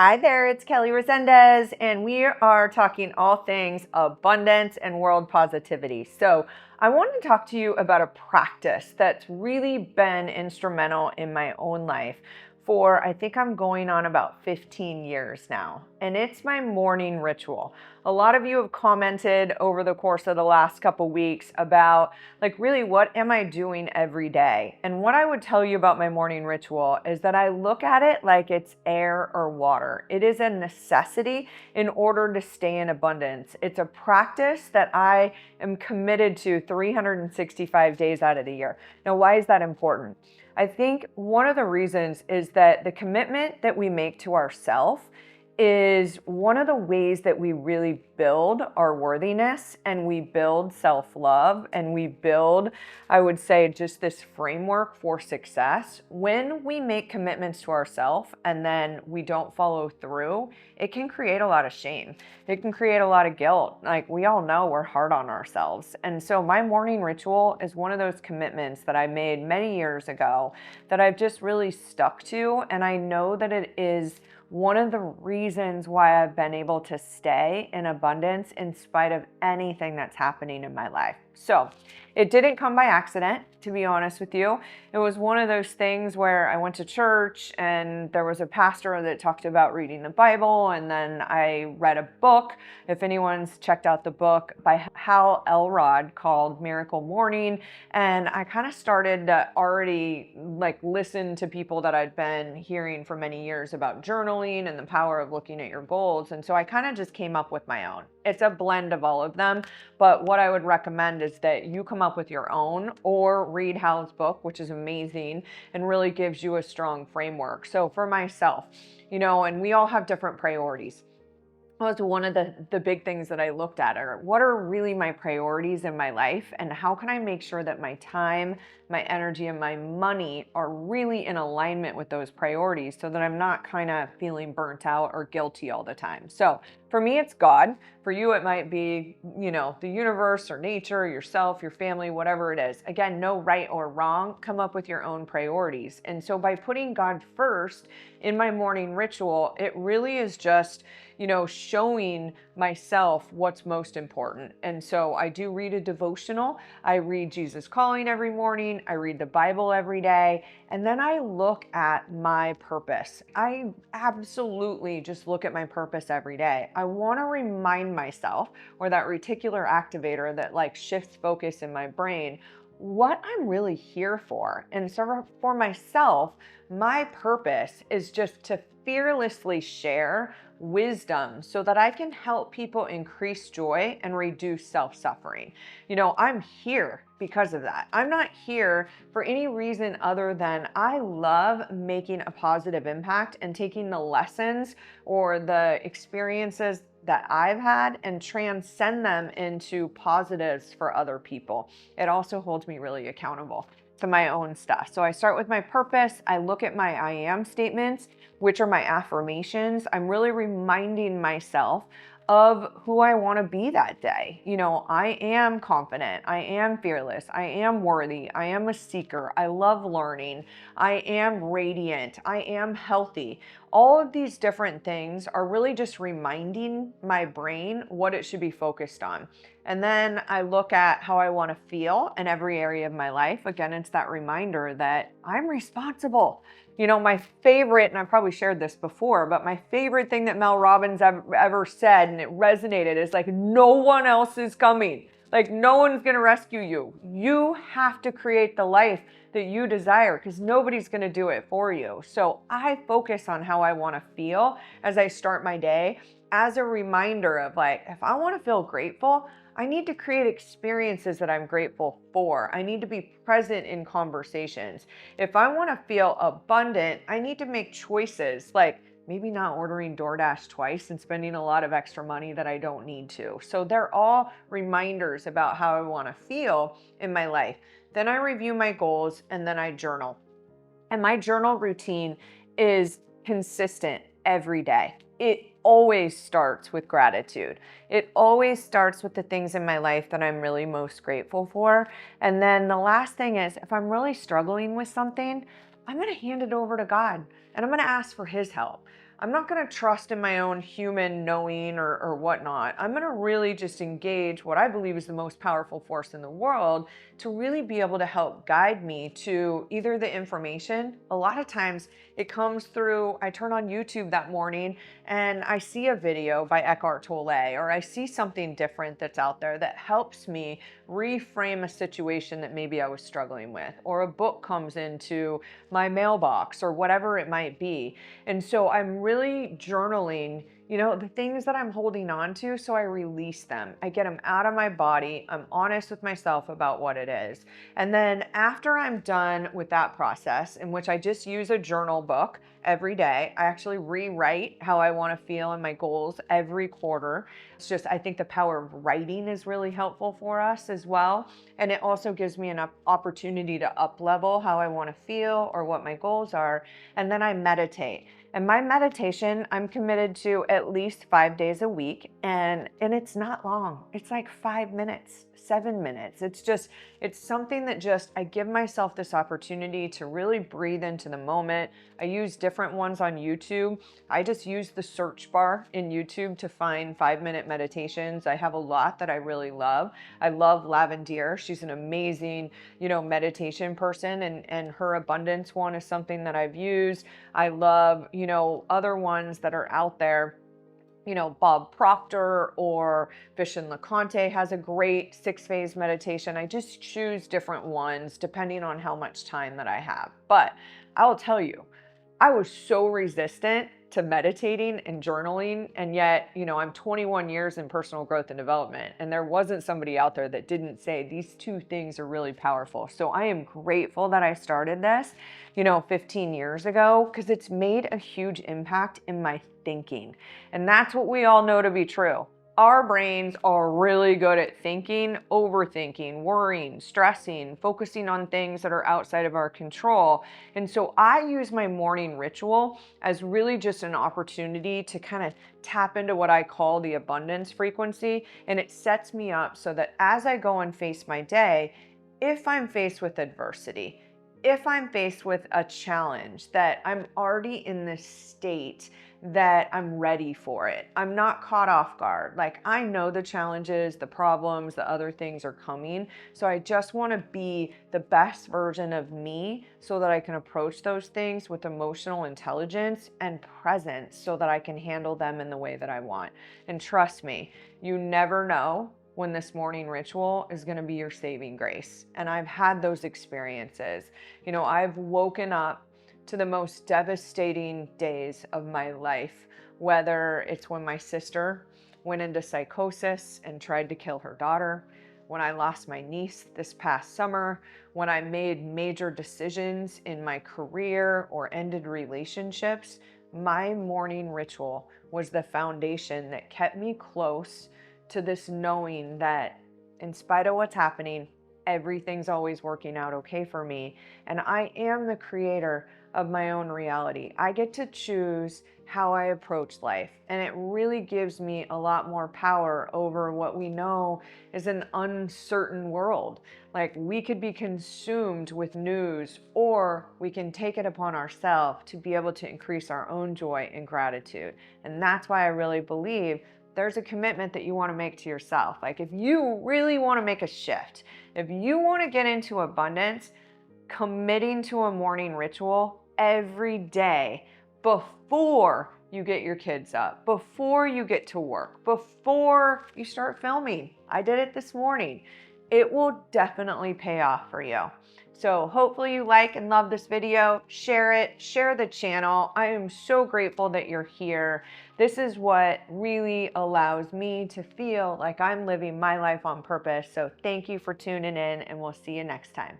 Hi there, it's Kelly Resendez, and we are talking all things abundance and world positivity. So, I want to talk to you about a practice that's really been instrumental in my own life for I think I'm going on about 15 years now, and it's my morning ritual. A lot of you have commented over the course of the last couple weeks about really what am I doing every day? And what I would tell you about my morning ritual is that I look at it like it's air or water. It is a necessity in order to stay in abundance. It's a practice that I am committed to 365 days out of the year. Now, why is that important? I think one of the reasons is that the commitment that we make to ourselves is one of the ways that we really build our worthiness, and we build self-love, and we build, I would say, just this framework for success. When we make commitments to ourselves and then we don't follow through, it can create a lot of shame. It can create a lot of guilt. Like, we all know we're hard on ourselves. And so my morning ritual is one of those commitments that I made many years ago that I've just really stuck to. And I know that it is one of the reasons why I've been able to stay in abundance in spite of anything that's happening in my life. So it didn't come by accident, to be honest with you. It was one of those things where I went to church and there was a pastor that talked about reading the Bible, and then I read a book. If anyone's checked out the book by Hal Elrod called Miracle Morning, and I kind of started to already listen to people that I'd been hearing for many years about journaling and the power of looking at your goals. And so I kind of just came up with my own. It's a blend of all of them, but what I would recommend is that you come up with your own or read Hal's book, which is amazing and really gives you a strong framework. So for myself, and we all have different priorities. That was one of the big things that I looked at are what are really my priorities in my life, and how can I make sure that my time, my energy, and my money are really in alignment with those priorities so that I'm not kind of feeling burnt out or guilty all the time. So for me, it's God. For you, it might be, the universe or nature, yourself, your family, whatever it is. Again, no right or wrong. Come up with your own priorities. And so by putting God first in my morning ritual, it really is just, showing myself what's most important. And so I do read a devotional. I read Jesus Calling every morning. I read the Bible every day. And then I look at my purpose. I absolutely just look at my purpose every day. I want to remind myself, or that reticular activator that shifts focus in my brain, what I'm really here for. And so for myself, my purpose is just to fearlessly share wisdom so that I can help people increase joy and reduce self-suffering. I'm here because of that. I'm not here for any reason other than I love making a positive impact and taking the lessons or the experiences that I've had and transcend them into positives for other people. It also holds me really accountable to my own stuff. So I start with my purpose. I look at my I am statements, which are my affirmations. I'm really reminding myself of who I want to be that day. I am confident. I am fearless. I am worthy. I am a seeker. I love learning. I am radiant. I am healthy. All of these different things are really just reminding my brain what it should be focused on. And then I look at how I want to feel in every area of my life. Again, it's that reminder that I'm responsible. My favorite, and I've probably shared this before, but my favorite thing that Mel Robbins ever said, and it resonated, is no one else is coming. No one's going to rescue you. You have to create the life that you desire because nobody's going to do it for you. So I focus on how I want to feel as I start my day as a reminder of if I want to feel grateful, I need to create experiences that I'm grateful for. I need to be present in conversations. If I want to feel abundant, I need to make choices maybe not ordering DoorDash twice and spending a lot of extra money that I don't need to. So they're all reminders about how I want to feel in my life. Then I review my goals and then I journal. And my journal routine is consistent every day. It always starts with gratitude. It always starts with the things in my life that I'm really most grateful for. And then the last thing is, if I'm really struggling with something, I'm going to hand it over to God and I'm going to ask for His help. I'm not going to trust in my own human knowing or whatnot. I'm going to really just engage what I believe is the most powerful force in the world to really be able to help guide me to either the information. A lot of times it comes through, I turn on YouTube that morning and I see a video by Eckhart Tolle, or I see something different that's out there that helps me reframe a situation that maybe I was struggling with, or a book comes into my mailbox or whatever it might be. And so I'm really journaling, the things that I'm holding on to, so I release them. I get them out of my body. I'm honest with myself about what it is. And then after I'm done with that process, in which I just use a journal book every day, I actually rewrite how I want to feel and my goals every quarter. It's just, I think the power of writing is really helpful for us as well. And it also gives me an opportunity to up level how I want to feel or what my goals are. And then I meditate. And my meditation, I'm committed to at least 5 days a week. And it's not long. It's like 5 minutes, 7 minutes. It's something that I give myself this opportunity to really breathe into the moment. I use different ones on YouTube. I just use the search bar in YouTube to find 5-minute meditations. I have a lot that I really love. I love Lavendier. She's an amazing, meditation person, and her abundance one is something that I've used. I love, other ones that are out there. Bob Proctor or Vishen Laconte has a great 6-phase meditation. I just choose different ones depending on how much time that I have. But I'll tell you, I was so resistant to meditating and journaling. And yet, I'm 21 years in personal growth and development. And there wasn't somebody out there that didn't say these two things are really powerful. So I am grateful that I started this, 15 years ago, because it's made a huge impact in my thinking. And that's what we all know to be true. Our brains are really good at thinking, overthinking, worrying, stressing, focusing on things that are outside of our control. And so I use my morning ritual as really just an opportunity to kind of tap into what I call the abundance frequency. And it sets me up so that as I go and face my day, if I'm faced with adversity, if I'm faced with a challenge, that I'm already in this state that I'm ready for it. I'm not caught off guard. Like, I know the challenges, the problems, the other things are coming. So I just want to be the best version of me so that I can approach those things with emotional intelligence and presence so that I can handle them in the way that I want. And trust me, you never know when this morning ritual is going to be your saving grace. And I've had those experiences. I've woken up to the most devastating days of my life, whether it's when my sister went into psychosis and tried to kill her daughter, when I lost my niece this past summer, when I made major decisions in my career or ended relationships. My morning ritual was the foundation that kept me close to this knowing that in spite of what's happening, everything's always working out okay for me. And I am the creator of my own reality. I get to choose how I approach life. And it really gives me a lot more power over what we know is an uncertain world. Like, we could be consumed with news, or we can take it upon ourselves to be able to increase our own joy and gratitude. And that's why I really believe there's a commitment that you want to make to yourself. Like, if you really want to make a shift, if you want to get into abundance, committing to a morning ritual every day before you get your kids up, before you get to work, before you start filming. I did it this morning. It will definitely pay off for you. So hopefully you like and love this video. Share it, share the channel. I am so grateful that you're here. This is what really allows me to feel like I'm living my life on purpose. So thank you for tuning in, and we'll see you next time.